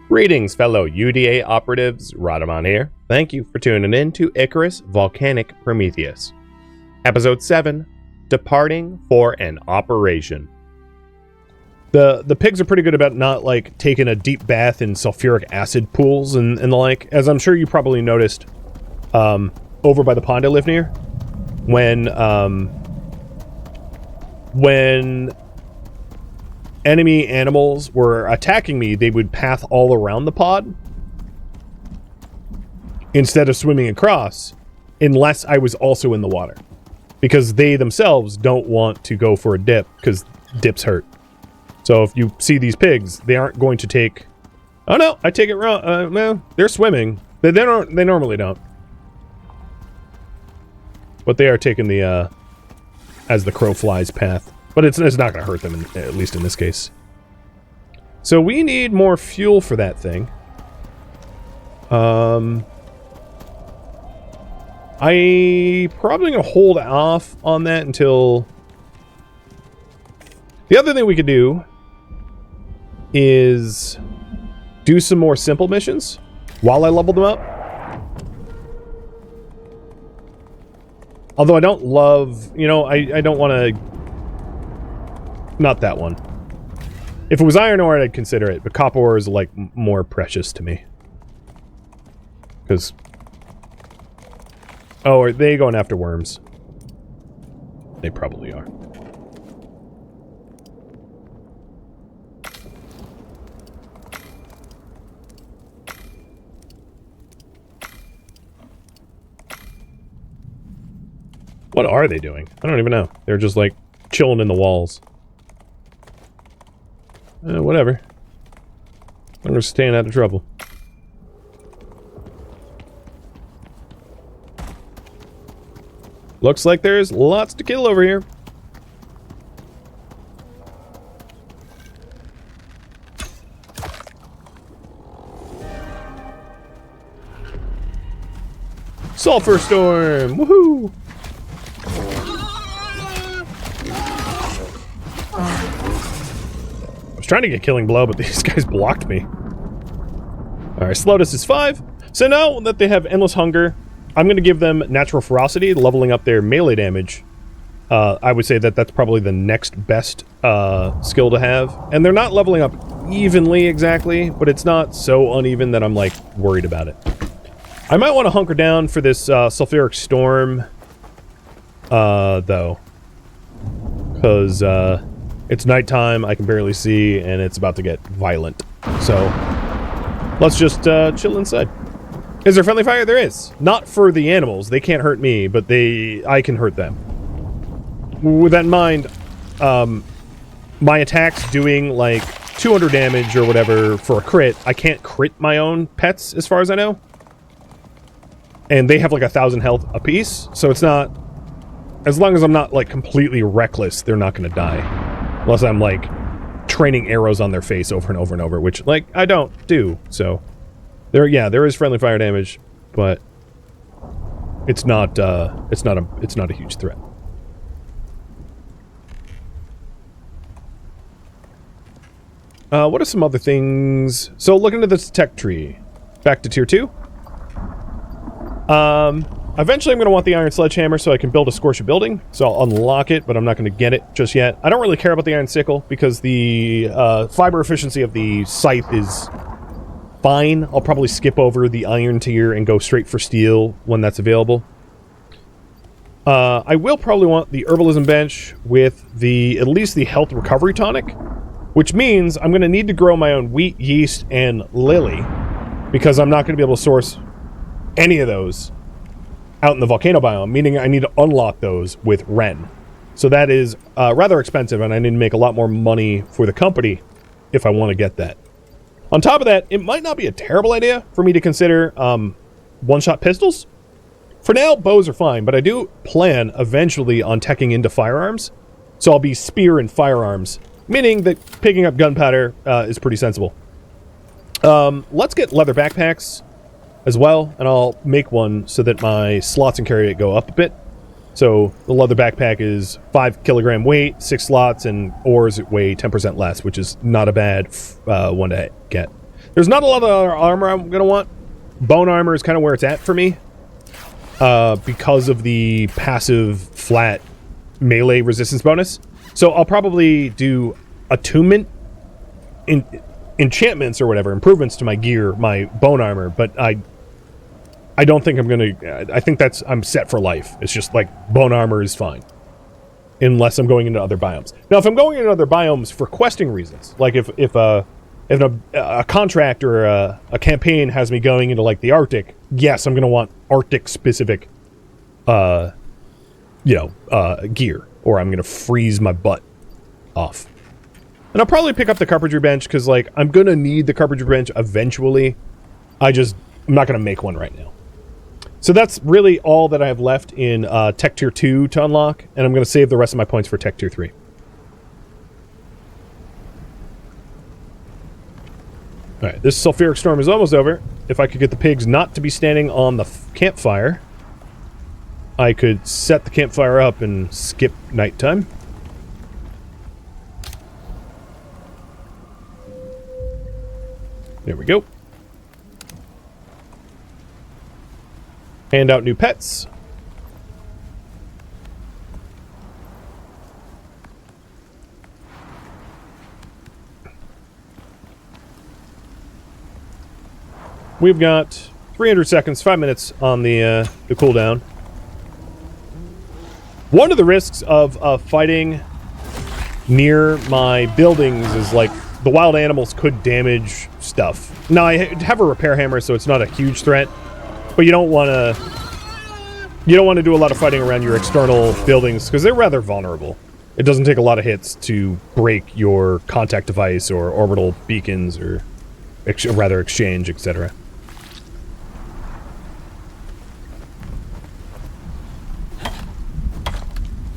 Greetings, fellow UDA operatives. Rhadamant here. Thank you for tuning in to Icarus, Volcanic, Prometheus. Episode 7, Departing for an Operation. The pigs are pretty good about not, like, taking a deep bath in sulfuric acid pools and the like. As I'm sure you probably noticed, over by the pond I live near, when enemy animals were attacking me, they would path all around the pod instead of swimming across, unless I was also in the water, because they themselves don't want to go for a dip because dips hurt. So if you see these pigs, they aren't going to take... Oh no, I take it wrong. No, they're swimming. They normally don't. But they are taking the as the crow flies path. But it's not going to hurt them, at least in this case. So we need more fuel for that thing. I probably going to hold off on that until... The other thing we could do is do some more simple missions while I level them up. Although I don't love... You know, I don't want to... Not that one. If it was iron ore, I'd consider it, but copper ore is, like, more precious to me. Because... Oh, are they going after worms? They probably are. What are they doing? I don't even know. They're just, like, chilling in the walls. Whatever. I'm just staying out of trouble. Looks like there's lots to kill over here. Sulfur storm! Woohoo! Trying to get killing blow, but these guys blocked me. Alright, slowness is 5. So now that they have endless hunger, I'm going to give them natural ferocity, leveling up their melee damage. I would say that that's probably the next best skill to have. And they're not leveling up evenly exactly, but it's not so uneven that I'm, like, worried about it. I might want to hunker down for this sulfuric storm, though. Because, it's nighttime, I can barely see, and it's about to get violent. So, let's just chill inside. Is there friendly fire? There is. Not for the animals. They can't hurt me, but I can hurt them. With that in mind, my attack's doing, like, 200 damage or whatever for a crit. I can't crit my own pets, as far as I know. And they have, like, 1,000 health apiece, so it's not... As long as I'm not, like, completely reckless, they're not gonna die. Unless I'm, like, training arrows on their face over and over and over, which, like, I don't do, so... there is friendly fire damage, but... It's not a huge threat. What are some other things? So, looking at this tech tree. Back to tier 2. Eventually I'm going to want the iron sledgehammer so I can build a scorcher building. So I'll unlock it, but I'm not going to get it just yet. I don't really care about the iron sickle because the fiber efficiency of the scythe is fine. I'll probably skip over the iron tier and go straight for steel when that's available. I will probably want the herbalism bench with at least the health recovery tonic, which means I'm going to need to grow my own wheat, yeast, and lily because I'm not going to be able to source any of those out in the volcano biome, meaning I need to unlock those with Ren. So that is rather expensive, and I need to make a lot more money for the company if I want to get that. On top of that, it might not be a terrible idea for me to consider one-shot pistols. For now, bows are fine, but I do plan eventually on teching into firearms. So I'll be spear and firearms, meaning that picking up gunpowder is pretty sensible. Let's get leather backpacks as well, and I'll make one so that my slots and carry it go up a bit. So the leather backpack is 5 kilogram weight, 6 slots, and ores weigh 10% less, which is not a bad one to get. There's not a lot of other armor I'm going to want. Bone armor is kind of where it's at for me. Because of the passive flat melee resistance bonus. So I'll probably do attunement, enchantments or whatever, improvements to my gear, my bone armor, but I don't think I'm going to... I think I'm set for life. It's just like bone armor is fine. Unless I'm going into other biomes. Now, if I'm going into other biomes for questing reasons, like if a contract or a campaign has me going into like the Arctic, yes, I'm going to want Arctic specific, gear, or I'm going to freeze my butt off. And I'll probably pick up the carpentry bench because like I'm going to need the carpentry bench eventually. I'm not going to make one right now. So that's really all that I have left in Tech Tier 2 to unlock, and I'm going to save the rest of my points for Tech Tier 3. Alright, this sulfuric storm is almost over. If I could get the pigs not to be standing on the campfire, I could set the campfire up and skip nighttime. There we go. Hand out new pets. We've got 300 seconds, 5 minutes on the cooldown. One of the risks of fighting near my buildings is like the wild animals could damage stuff. Now I have a repair hammer, so it's not a huge threat, but you don't want to do a lot of fighting around your external buildings because they're rather vulnerable. It doesn't take a lot of hits to break your contact device or orbital beacons or rather exchange, etc.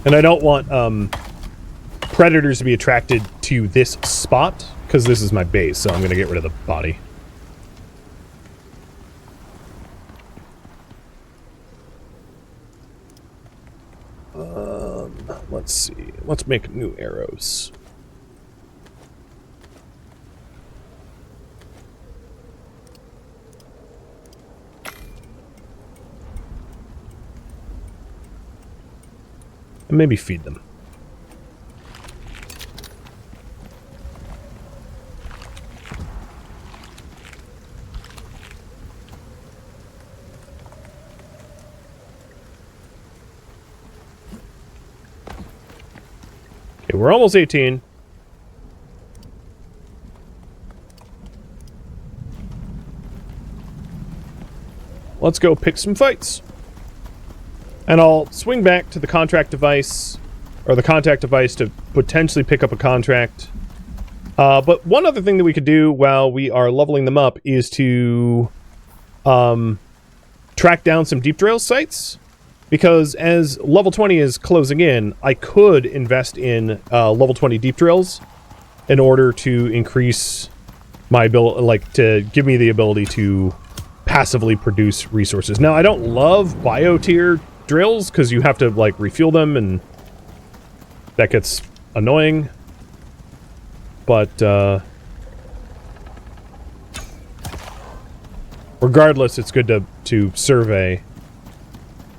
And I don't want predators to be attracted to this spot, because this is my base, so I'm going to get rid of the body. Let's see. Let's make new arrows. And maybe feed them. Okay, we're almost 18. Let's go pick some fights. And I'll swing back to the contract device, or the contact device, to potentially pick up a contract. But one other thing that we could do while we are leveling them up is to track down some deep drill sites. Because as level 20 is closing in, I could invest in level 20 deep drills in order to increase my ability, like to give me the ability to passively produce resources. Now, I don't love bio-tier drills because you have to like refuel them and that gets annoying, but regardless, it's good to survey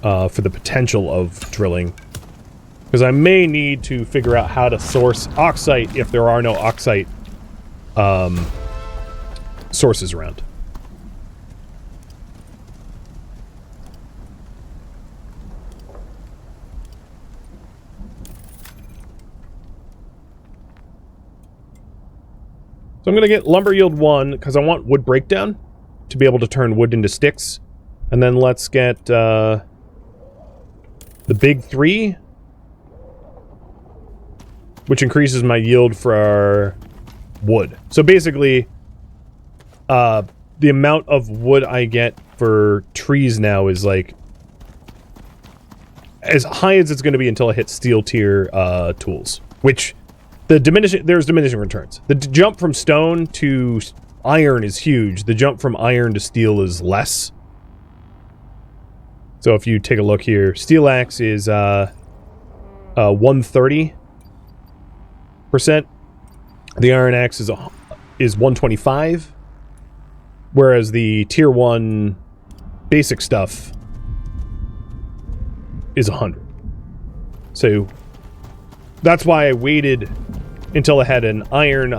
for the potential of drilling, because I may need to figure out how to source oxite if there are no oxite sources around. So I'm going to get lumber yield 1, because I want wood breakdown to be able to turn wood into sticks. And then let's get the big 3, which increases my yield for our wood. So basically, the amount of wood I get for trees now is like as high as it's going to be until I hit steel tier tools, which... there's diminishing returns. The jump from stone to iron is huge. The jump from iron to steel is less. So if you take a look here, steel axe is 130%. The iron axe is 125. Whereas the tier 1 basic stuff is 100. So that's why I waited until I had an iron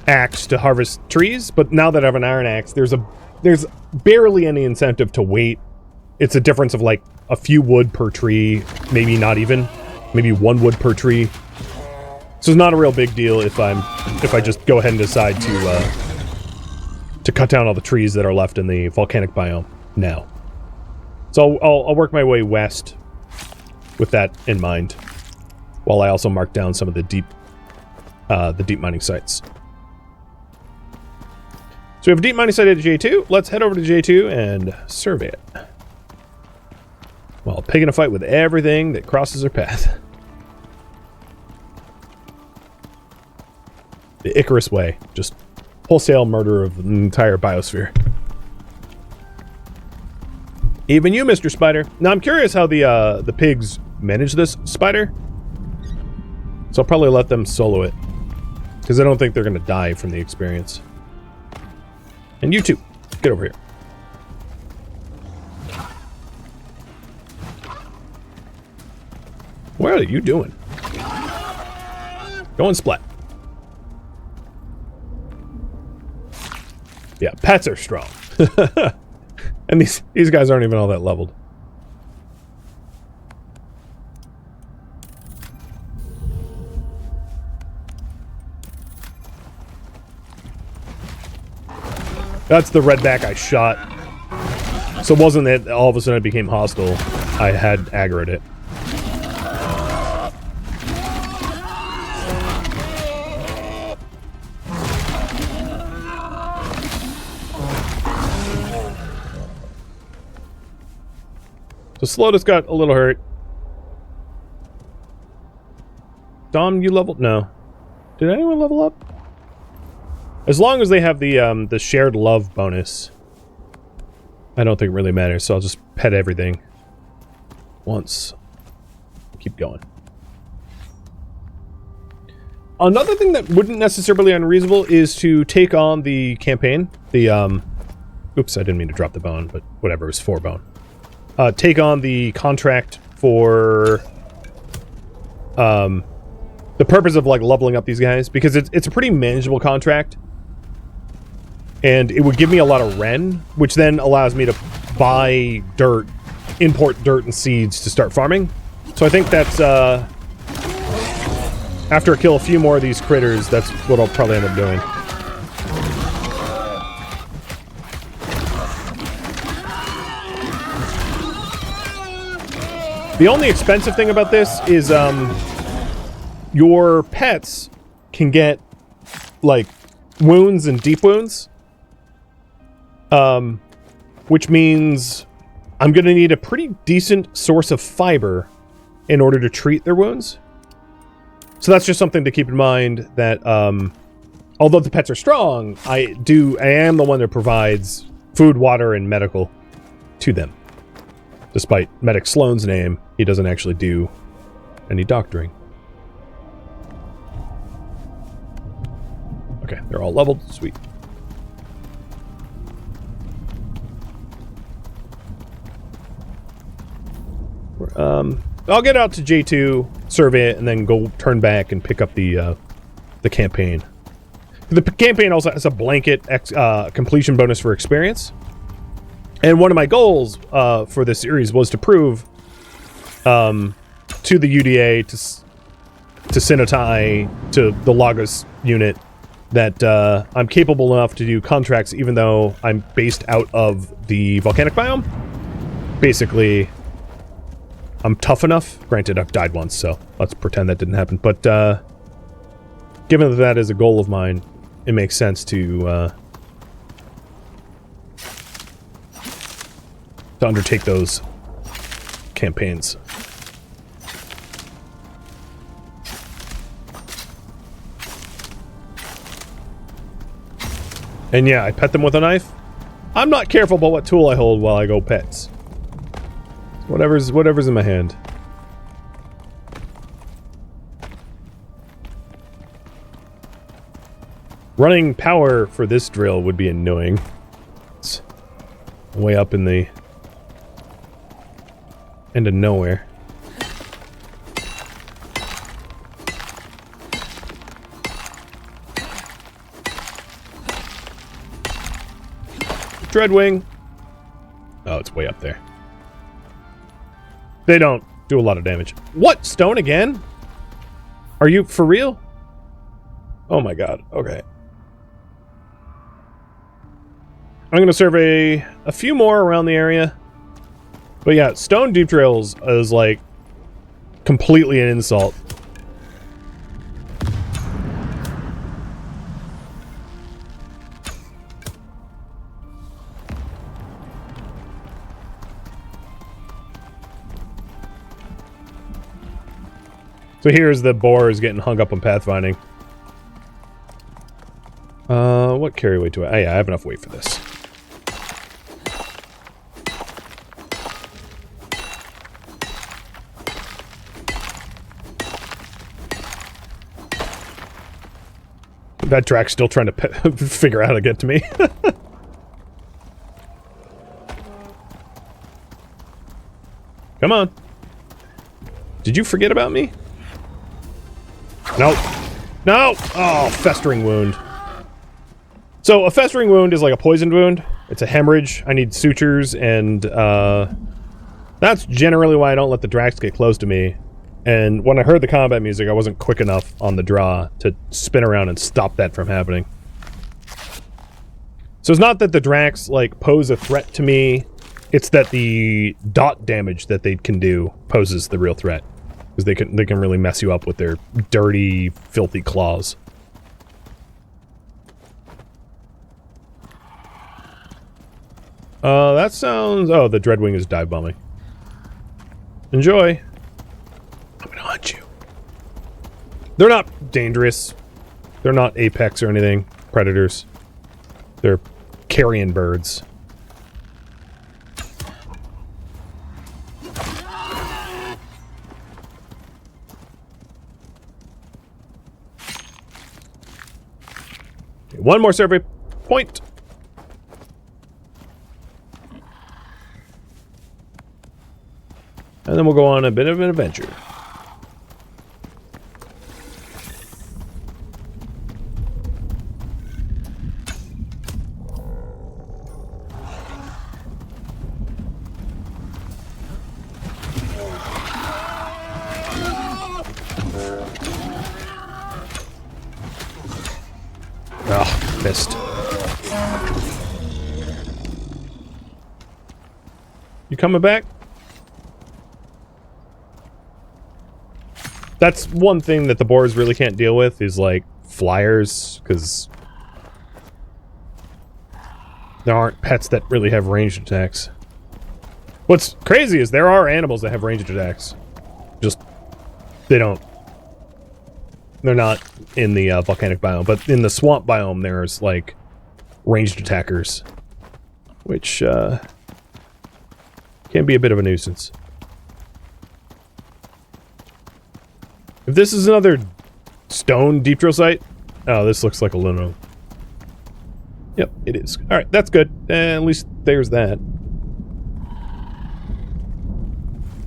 axe to harvest trees. But now that I have an iron axe, there's barely any incentive to wait. It's a difference of like a few wood per tree, maybe not even, maybe 1 wood per tree. So it's not a real big deal if I just go ahead and decide to cut down all the trees that are left in the volcanic biome now. So I'll work my way west with that in mind, while I also mark down some of the deep mining sites. So we have a deep mining site at J2. Let's head over to J2 and survey it, while picking a fight with everything that crosses our path. The Icarus way, just wholesale murder of the entire biosphere. Even you, Mr. Spider. Now I'm curious how the pigs manage this spider. So I'll probably let them solo it, because I don't think they're going to die from the experience. And you too, get over here. What are you doing? Go and splat. Yeah, pets are strong. And these guys aren't even all that leveled. That's the redback I shot. So it wasn't that all of a sudden it became hostile. I had aggroed it. So Slotus got a little hurt. Dom, you leveled? No. Did anyone level up? As long as they have the shared love bonus, I don't think it really matters. So I'll just pet everything once. Keep going. Another thing that wouldn't necessarily be unreasonable is to take on the campaign. The oops, I didn't mean to drop the bone, but whatever, it was 4 bone. Take on the contract for the purpose of like leveling up these guys, because it's a pretty manageable contract, and it would give me a lot of Ren, which then allows me to buy dirt, import dirt and seeds to start farming. So I think that's after I kill a few more of these critters, that's what I'll probably end up doing. The only expensive thing about this is your pets can get like wounds and deep wounds, which means I'm going to need a pretty decent source of fiber in order to treat their wounds. So that's just something to keep in mind, that although the pets are strong, I am the one that provides food, water, and medical to them. Despite Medic Sloan's name, he doesn't actually do any doctoring. Okay, they're all leveled. Sweet. I'll get out to J2, survey it, and then go turn back and pick up the campaign. The campaign also has a blanket completion bonus for experience. And one of my goals for this series was to prove to the UDA, to Sinotai, to the Lagos unit, that I'm capable enough to do contracts even though I'm based out of the volcanic biome. Basically, I'm tough enough. Granted, I've died once, so let's pretend that didn't happen. But given that that is a goal of mine, it makes sense to undertake those campaigns. And yeah, I pet them with a knife. I'm not careful about what tool I hold while I go pets. Whatever's in my hand. Running power for this drill would be annoying. It's way up in the end of nowhere. Dreadwing. Oh, it's way up there. They don't do a lot of damage. What? Stone again? Are you for real? Oh my god. Okay. I'm going to survey a few more around the area. But yeah, stone deep drills is like completely an insult. So here's the boars getting hung up on pathfinding. What carry weight do I... Oh yeah, I have enough weight for this. That track's still trying to figure out how to get to me. Come on. Did you forget about me? Nope. No! Oh, festering wound. So, a festering wound is like a poisoned wound. It's a hemorrhage. I need sutures, and that's generally why I don't let the Drax get close to me. And when I heard the combat music, I wasn't quick enough on the draw to spin around and stop that from happening. So it's not that the Drax, like, pose a threat to me. It's that the dot damage that they can do poses the real threat. Because they can really mess you up with their dirty, filthy claws. That sounds... Oh, the Dreadwing is dive bombing. Enjoy. I'm gonna hunt you. They're not dangerous. They're not apex or anything. Predators. They're carrion birds. One more survey point. And then we'll go on a bit of an adventure. Ah, missed. You coming back? That's one thing that the boars really can't deal with, is like flyers, because there aren't pets that really have ranged attacks. What's crazy is there are animals that have ranged attacks. Just, they're not in the volcanic biome, but in the swamp biome there's like ranged attackers, which can be a bit of a nuisance. If this is another stone deep drill site... Oh, this looks like aluminum. Yep, it is. Alright, that's good. At least there's that.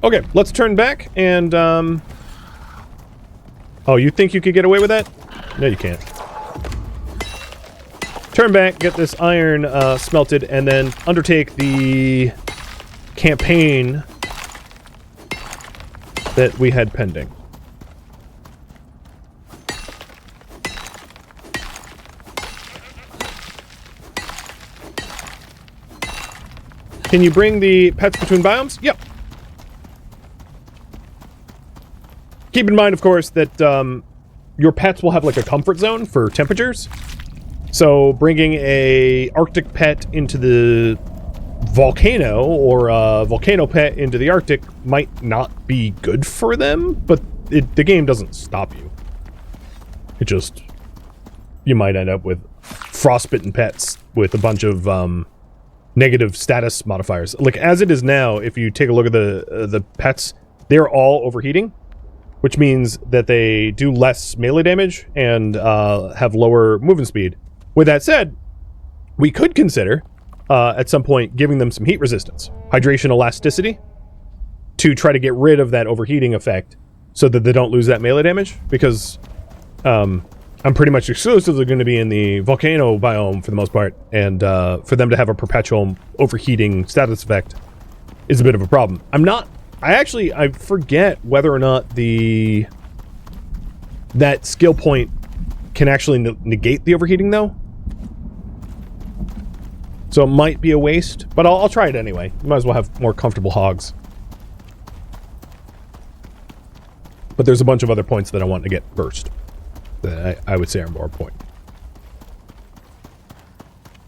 Okay, let's turn back and, Oh, you think you could get away with that? No, you can't. Turn back, get this iron smelted, and then undertake the campaign that we had pending. Can you bring the pets between biomes? Yep. Keep in mind, of course, that your pets will have like a comfort zone for temperatures. So bringing a Arctic pet into the volcano or a volcano pet into the Arctic might not be good for them, but the game doesn't stop you. It just... You might end up with frostbitten pets with a bunch of negative status modifiers. Like, as it is now, if you take a look at the pets, they're all overheating, which means that they do less melee damage and have lower movement speed. With that said, we could consider, at some point, giving them some heat resistance. Hydration elasticity, to try to get rid of that overheating effect so that they don't lose that melee damage, because I'm pretty much exclusively going to be in the Volcano biome for the most part, and for them to have a perpetual overheating status effect is a bit of a problem. I forget whether or not that skill point can actually negate the overheating, though. So it might be a waste, but I'll try it anyway. Might as well have more comfortable hogs. But there's a bunch of other points that I want to get first that I would say are more important.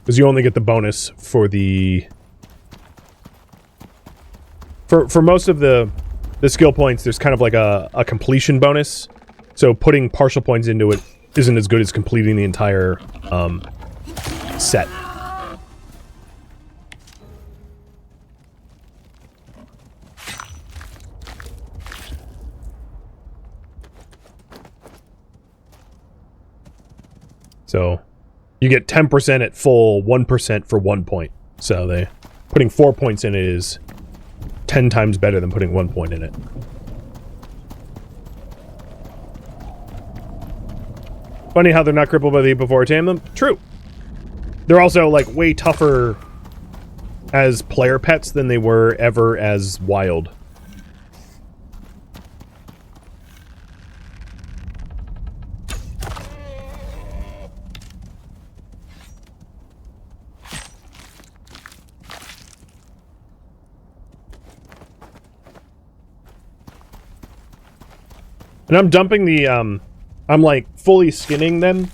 Because you only get the bonus for the... For most of the skill points, there's kind of like a completion bonus. So putting partial points into it isn't as good as completing the entire set. So you get 10% at full, 1% for 1 point. So putting 4 points in it is 10 times better than putting 1 point in it. Funny how they're not crippled by the before I tame them. True. They're also like way tougher as player pets than they were ever as wild. And I'm dumping the, I'm like fully skinning them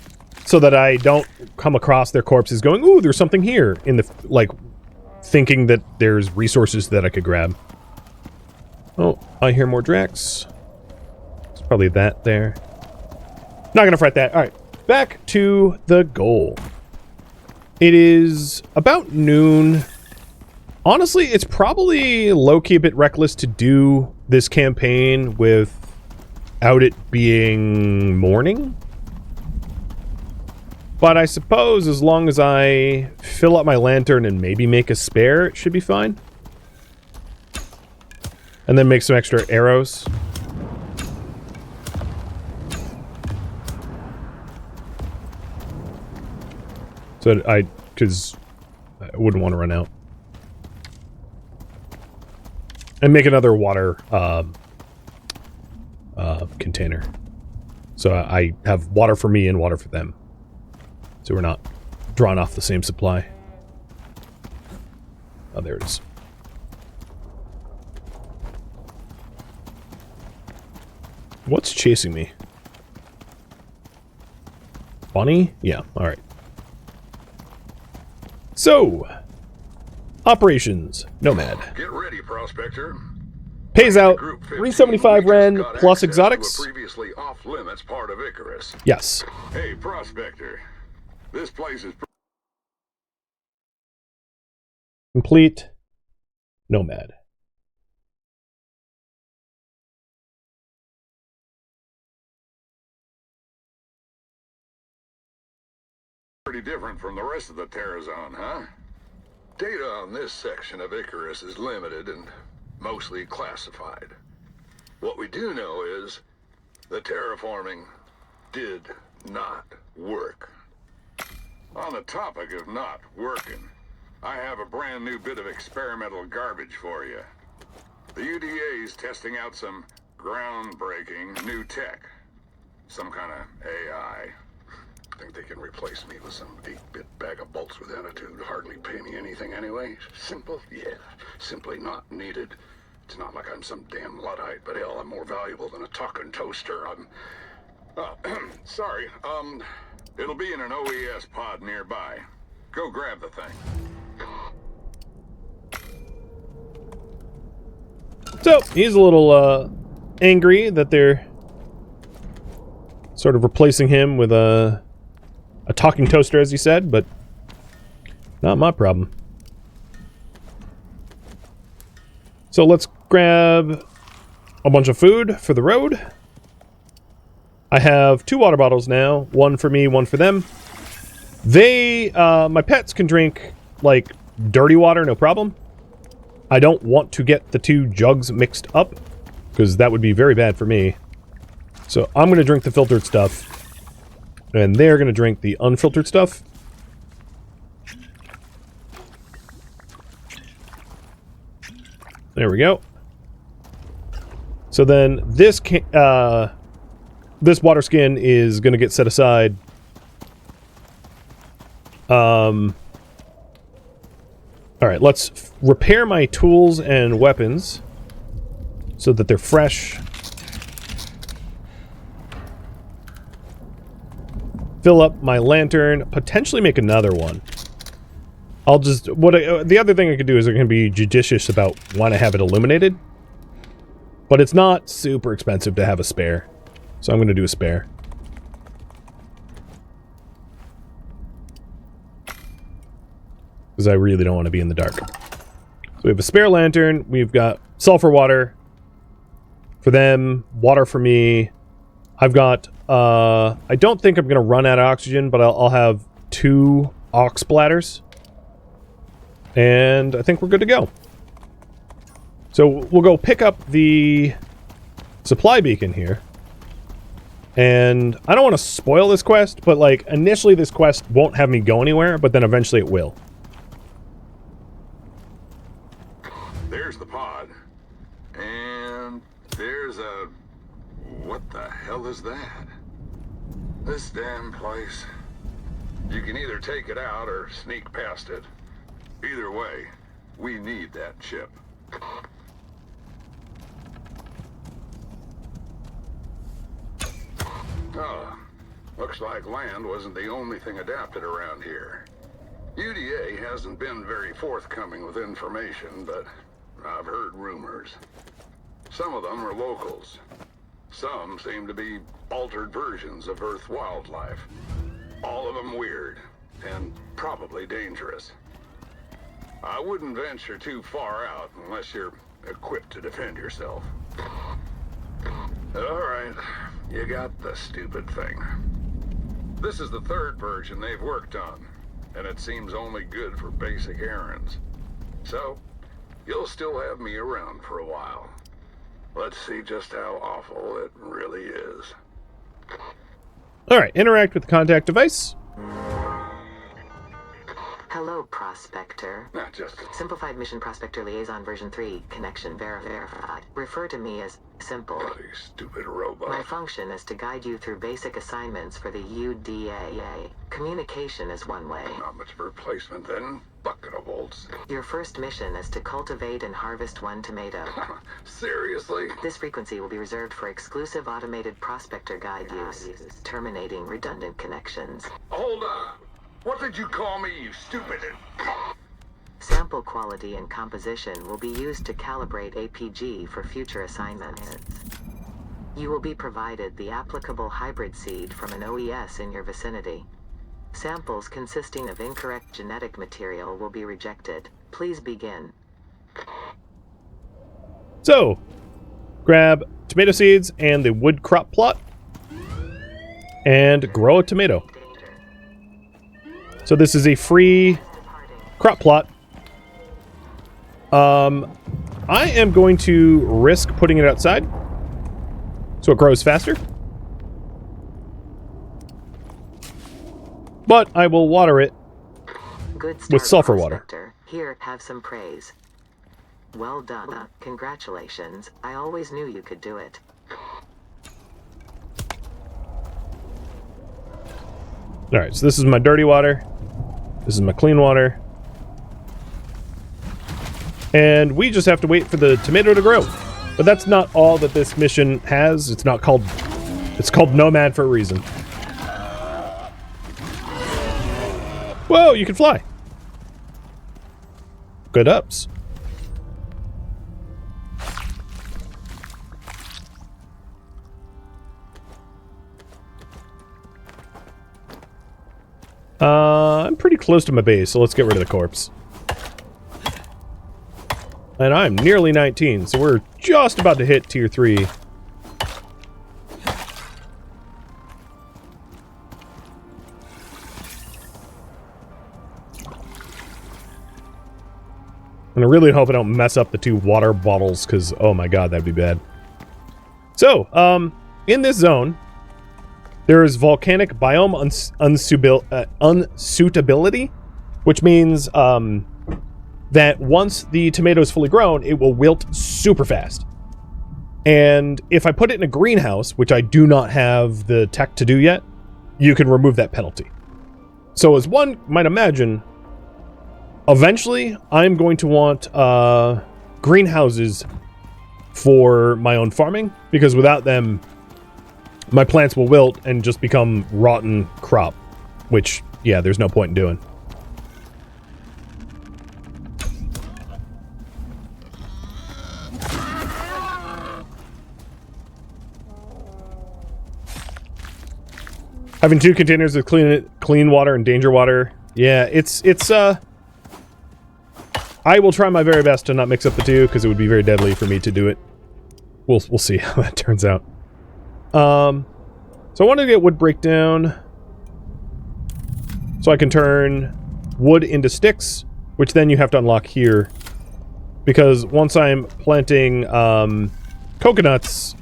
so that I don't come across their corpses going, ooh, there's something here, in the, like, thinking that there's resources that I could grab. Oh, I hear more Drax. It's probably that there. Not gonna fret that. Alright, back to the goal. It is about noon. Honestly, it's probably low-key a bit reckless to do this campaign without it being morning. But I suppose as long as I fill up my lantern and maybe make a spare, it should be fine. And then make some extra arrows. So because I wouldn't want to run out. And make another water container. So I have water for me and water for them. So we're not drawing off the same supply. Oh, there it is. What's chasing me? Bonnie? Yeah, alright. So, operations, Nomad. Get ready, prospector. Pays out 375 Ren plus exotics. Previously off limits part of Icarus. Yes. Hey, prospector. This place is Complete. Nomad. pretty different from the rest of the Terra Zone, huh? Data on this section of Icarus is limited and mostly classified. What we do know is the terraforming did not work. On the topic of not working, I have a brand new bit of experimental garbage for you. The UDA's testing out some groundbreaking new tech. Some kind of AI. Think they can replace me with some 8-bit bag of bolts with attitude, hardly pay me anything anyway? Simple? Yeah. Simply not needed. It's not like I'm some damn Luddite, but hell, I'm more valuable than a talking toaster. Sorry, it'll be in an OES pod nearby. Go grab the thing. So, he's a little, angry that they're sort of replacing him with a talking toaster, as he said, but not my problem. So let's grab a bunch of food for the road. I have 2 water bottles now, one for me, one for them. My pets can drink, like, dirty water, no problem. I don't want to get the two jugs mixed up, because that would be very bad for me. So I'm going to drink the filtered stuff, and they're going to drink the unfiltered stuff. There we go. So then this water skin is going to get set aside. All right, let's repair my tools and weapons so that they're fresh. Fill up my lantern, potentially make another one. I'll just the other thing I could do is I can be judicious about when I have it illuminated. But it's not super expensive to have a spare. So I'm going to do a spare. Because I really don't want to be in the dark. So we have a spare lantern. We've got sulfur water for them, water for me. I've got, I don't think I'm going to run out of oxygen, but I'll have 2 ox bladders. And I think we're good to go. So we'll go pick up the supply beacon here. And I don't want to spoil this quest, but like initially this quest won't have me go anywhere, but then eventually it will. There's the pod. And there's a... What the hell is that? This damn place. You can either take it out or sneak past it. Either way, we need that chip. Oh, looks like land wasn't the only thing adapted around here. UDA hasn't been very forthcoming with information, but I've heard rumors. Some of them are locals. Some seem to be altered versions of Earth wildlife. All of them weird, and probably dangerous. I wouldn't venture too far out unless you're equipped to defend yourself. Alright, you got the stupid thing. This is the 3rd version they've worked on, and it seems only good for basic errands. So, you'll still have me around for a while. Let's see just how awful it really is. Alright, interact with the contact device. Hello, Prospector. Not just... Simplified Mission Prospector Liaison version 3, connection verified. Refer to me as Simple. bloody stupid robot. My function is to guide you through basic assignments for the UDA. Communication is one way. Not much of a replacement then. Bucket of bolts. Your first mission is to cultivate and harvest 1 tomato. Seriously? This frequency will be reserved for exclusive automated Prospector guide use, terminating redundant connections. Hold on. What did you call me, you stupid... Sample quality and composition will be used to calibrate APG for future assignments. You will be provided the applicable hybrid seed from an OES in your vicinity. Samples consisting of incorrect genetic material will be rejected. Please begin. So, grab tomato seeds and the wood crop plot and grow a tomato. So this is a free crop plot. I am going to risk putting it outside so it grows faster. But I will water it with sulfur water. Here, have some praise. Well done. Congratulations. I always knew you could do it. Alright, so this is my dirty water. This is my clean water. And we just have to wait for the tomato to grow. But that's not all that this mission has. It's called Nomad for a reason. Whoa, you can fly. Good ups. I'm pretty close to my base, so let's get rid of the corpse. And I'm nearly 19, so we're just about to hit tier 3. And I really hope I don't mess up the 2 water bottles, because, oh my god, that'd be bad. So, in this zone, there is volcanic biome unsuitability, which means that once the tomato is fully grown, it will wilt super fast. And if I put it in a greenhouse, which I do not have the tech to do yet, you can remove that penalty. So as one might imagine, eventually I'm going to want greenhouses for my own farming, because without them, my plants will wilt and just become rotten crop, which, yeah, there's no point in doing. Having 2 containers of clean water and danger water. Yeah, it's I will try my very best to not mix up the 2, because it would be very deadly for me to do it. We'll see how that turns out. So I wanted to get wood breakdown, so I can turn wood into sticks, which then you have to unlock here, because once I'm planting coconuts,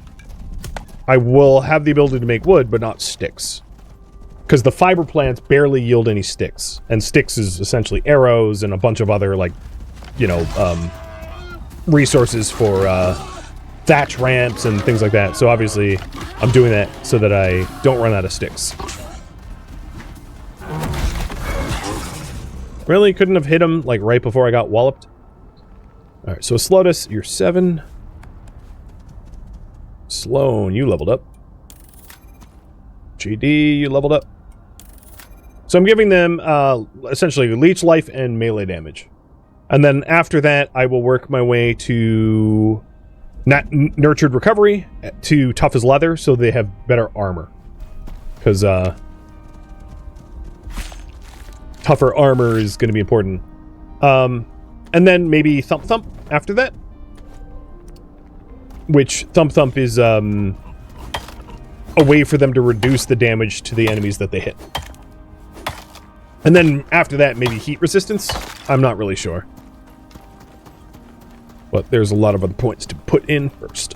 I will have the ability to make wood, but not sticks. Because the fiber plants barely yield any sticks. And sticks is essentially arrows and a bunch of other, like, you know, resources for thatch ramps and things like that. So obviously, I'm doing that so that I don't run out of sticks. Really? Couldn't have hit him, like, right before I got walloped? Alright, so Slotus, you're 7. Sloan, you leveled up. GD, you leveled up. So I'm giving them, essentially, leech life and melee damage. And then after that, I will work my way to nurtured recovery to tough as leather, so they have better armor. Because, tougher armor is going to be important. And then maybe Thump Thump after that. Which, Thump Thump is, a way for them to reduce the damage to the enemies that they hit. And then after that, maybe heat resistance? I'm not really sure. But there's a lot of other points to put in first.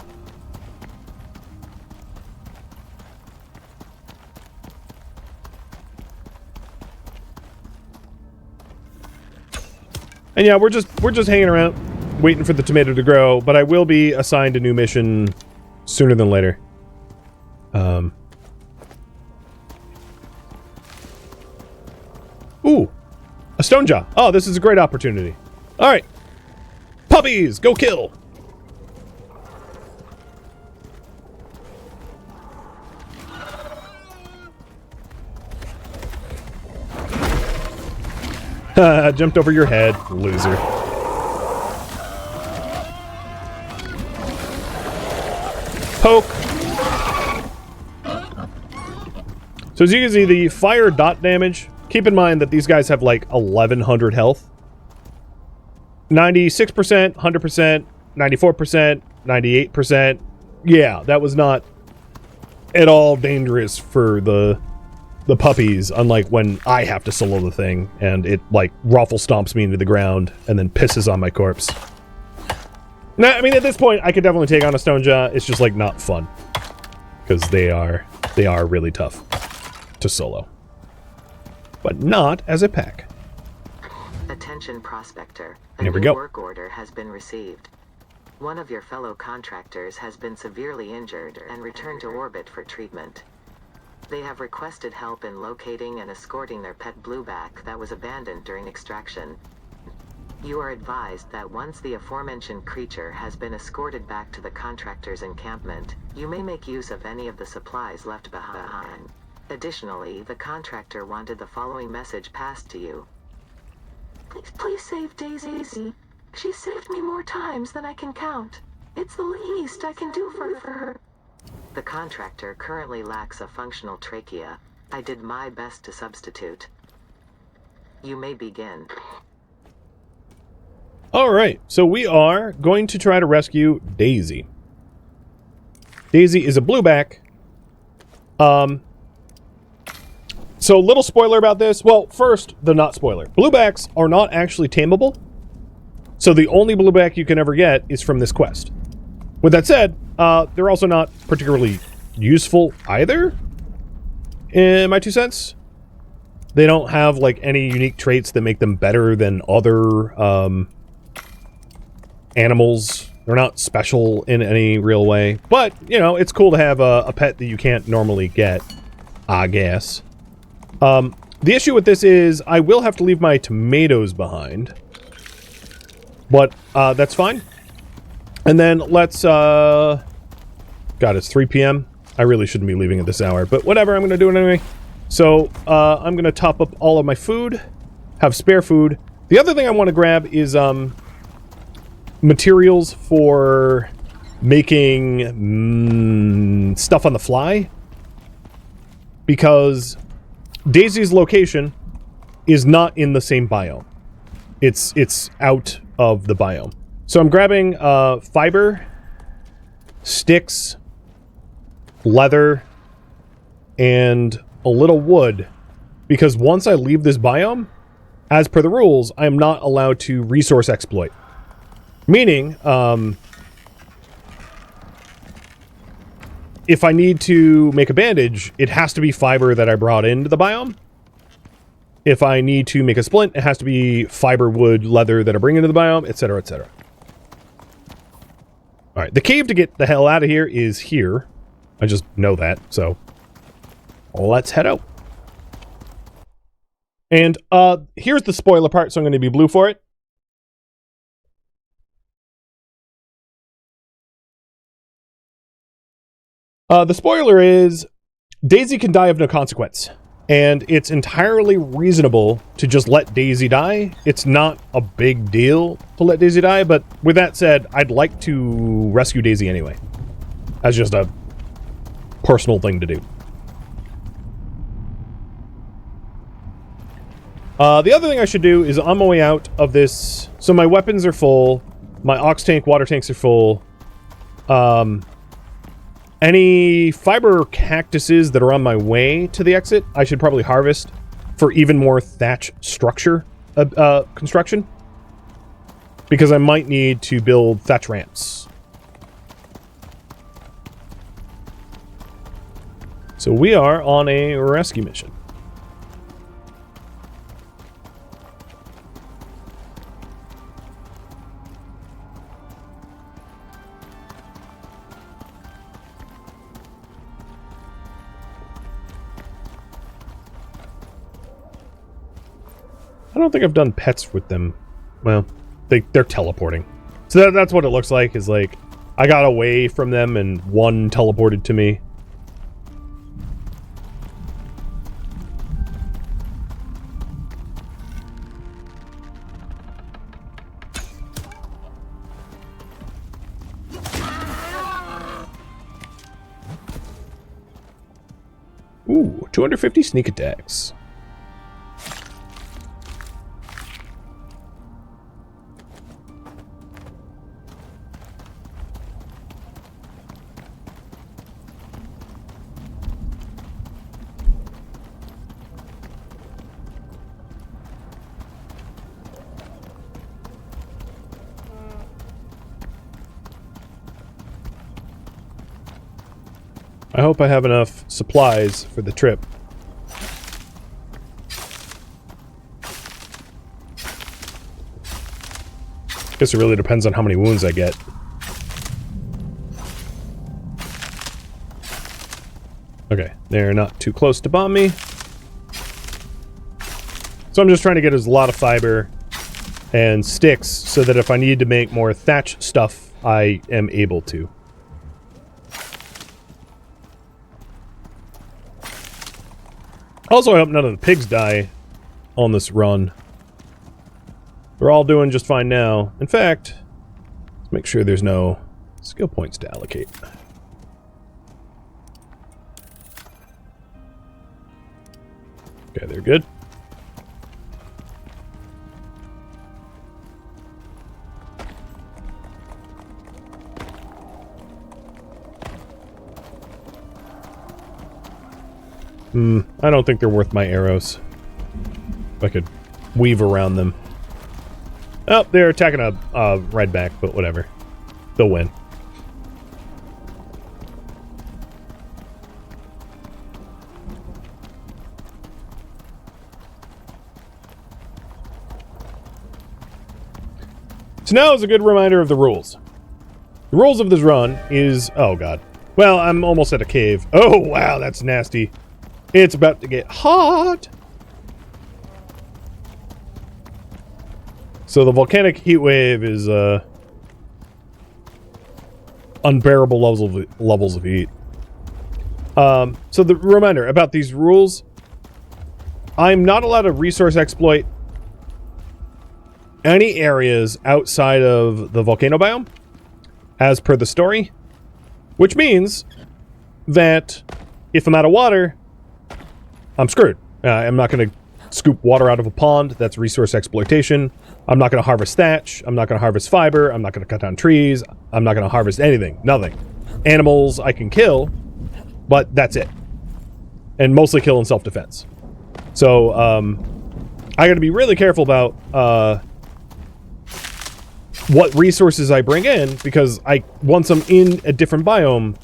And yeah, we're just hanging around, waiting for the tomato to grow, but I will be assigned a new mission sooner than later. Ooh, a stone jaw. Oh, this is a great opportunity. All right, puppies, go kill. Jumped over your head, loser. Poke. So as you can see, the fire dot damage, keep in mind that these guys have like 1100 health. 96%, 100%, 94%, 98%. Yeah, that was not at all dangerous for the puppies, unlike when I have to solo the thing and it like ruffle stomps me into the ground and then pisses on my corpse. Now, I mean, at this point, I could definitely take on a Stonejaw. It's just like not fun because they are really tough to solo, but not as a pack. Attention, prospector. Here we new go. Work order has been received. One of your fellow contractors has been severely injured and returned to orbit for treatment. They have requested help in locating and escorting their pet blueback that was abandoned during extraction. You are advised that once the aforementioned creature has been escorted back to the contractor's encampment, you may make use of any of the supplies left behind. Additionally, the contractor wanted the following message passed to you. Please save Daisy. She saved me more times than I can count. It's the least I can do for her. The contractor currently lacks a functional trachea. I did my best to substitute. You may begin. Alright, so we are going to try to rescue Daisy. Daisy is a blueback. So little spoiler about this. Well, first, the not spoiler. Bluebacks are not actually tameable. So the only blueback you can ever get is from this quest. With that said, they're also not particularly useful either, in my 2 cents. They don't have, like, any unique traits that make them better than other animals. They're not special in any real way. But, you know, it's cool to have a pet that you can't normally get, I guess. The issue with this is I will have to leave my tomatoes behind. But that's fine. And then let's... God, it's 3 p.m. I really shouldn't be leaving at this hour. But whatever, I'm going to do it anyway. So, I'm going to top up all of my food. Have spare food. The other thing I want to grab is materials for making stuff on the fly. Because Daisy's location is not in the same biome. It's out of the biome. So I'm grabbing fiber, sticks, leather, and a little wood, because once I leave this biome, as per the rules, I am not allowed to resource exploit. Meaning, if I need to make a bandage, it has to be fiber that I brought into the biome. If I need to make a splint, it has to be fiber, wood, leather that I bring into the biome, etc., etc. Alright, the cave to get the hell out of here is here. I just know that, so let's head out. And here's the spoiler part, so I'm going to be blue for it. The spoiler is Daisy can die of no consequence. And it's entirely reasonable to just let Daisy die. It's not a big deal to let Daisy die, but with that said, I'd like to rescue Daisy anyway. That's just a personal thing to do. The other thing I should do is on my way out of this... So my weapons are full. My ox tank, water tanks are full. Any fiber cactuses that are on my way to the exit, I should probably harvest for even more thatch structure construction. Because I might need to build thatch ramps. So we are on a rescue mission. I don't think I've done pets with them. Well, they're teleporting. So that's what it looks like, is like, I got away from them and one teleported to me. Ooh, 250 sneak attacks. I hope I have enough supplies for the trip. Guess it really depends on how many wounds I get. Okay, they're not too close to bomb me. So I'm just trying to get as a lot of fiber and sticks so that if I need to make more thatch stuff, I am able to. Also, I hope none of the pigs die on this run. We're all doing just fine now. In fact, let's make sure there's no skill points to allocate. Okay, they're good. I don't think they're worth my arrows. If I could weave around them. Oh, they're attacking a redback, but whatever. They'll win. So now is a good reminder of the rules. The rules of this run is... Oh, God. Well, I'm almost at a cave. Oh, wow, that's nasty. It's about to get hot. So the volcanic heat wave is unbearable levels of heat. So the reminder about these rules: I'm not allowed to resource exploit any areas outside of the volcano biome, as per the story, which means that if I'm out of water, I'm screwed. I'm not going to scoop water out of a pond. That's resource exploitation. I'm not going to harvest thatch. I'm not going to harvest fiber. I'm not going to cut down trees. I'm not going to harvest anything. Nothing. Animals I can kill, but that's it. And mostly kill in self-defense. So, I got to be really careful about what resources I bring in, because once I'm in a different biome,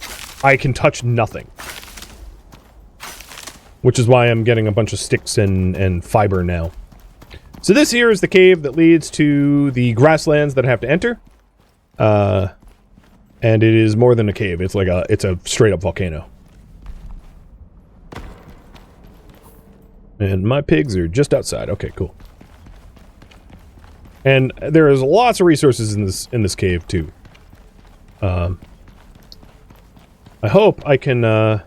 I can touch nothing. Which is why I'm getting a bunch of sticks and fiber now. So this here is the cave that leads to the grasslands that I have to enter. And it is more than a cave. It's like it's a straight up volcano. And my pigs are just outside. Okay, cool. And there is lots of resources in this cave too. I hope I can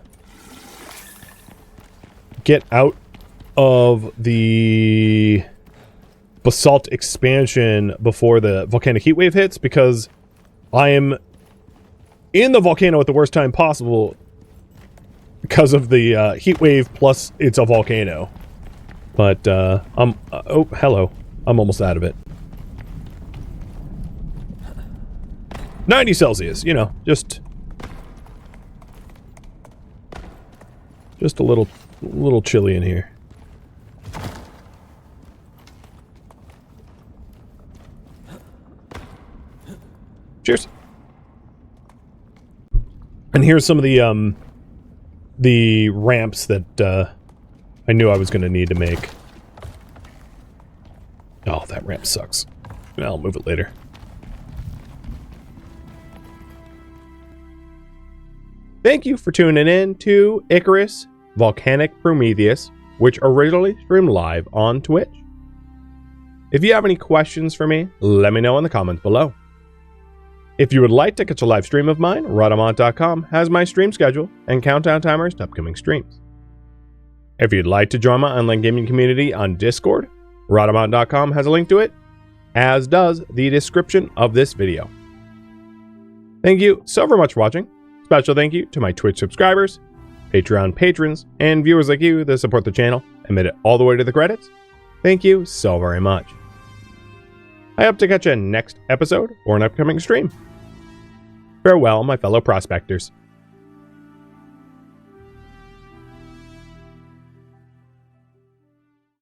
get out of the basalt expansion before the volcanic heat wave hits, because I am in the volcano at the worst time possible because of the heat wave, plus it's a volcano. But oh, hello. I'm almost out of it. 90 Celsius, you know, just a little chilly in here. Cheers. And here's some of the ramps that I knew I was going to need to make. Oh, that ramp sucks. I'll move it later. Thank you for tuning in to Icarus, Volcanic Prometheus, which originally streamed live on Twitch. If you have any questions for me, let me know in the comments below. If you would like to catch a live stream of mine, Rhadamant.com has my stream schedule and countdown timers to upcoming streams. If you'd like to join my online gaming community on Discord, Rhadamant.com has a link to it, as does the description of this video. Thank you so very much for watching. Special thank you to my Twitch subscribers, Patreon patrons, and viewers like you that support the channel and made it all the way to the credits. Thank you so very much. I hope to catch you next episode or an upcoming stream. Farewell, my fellow prospectors.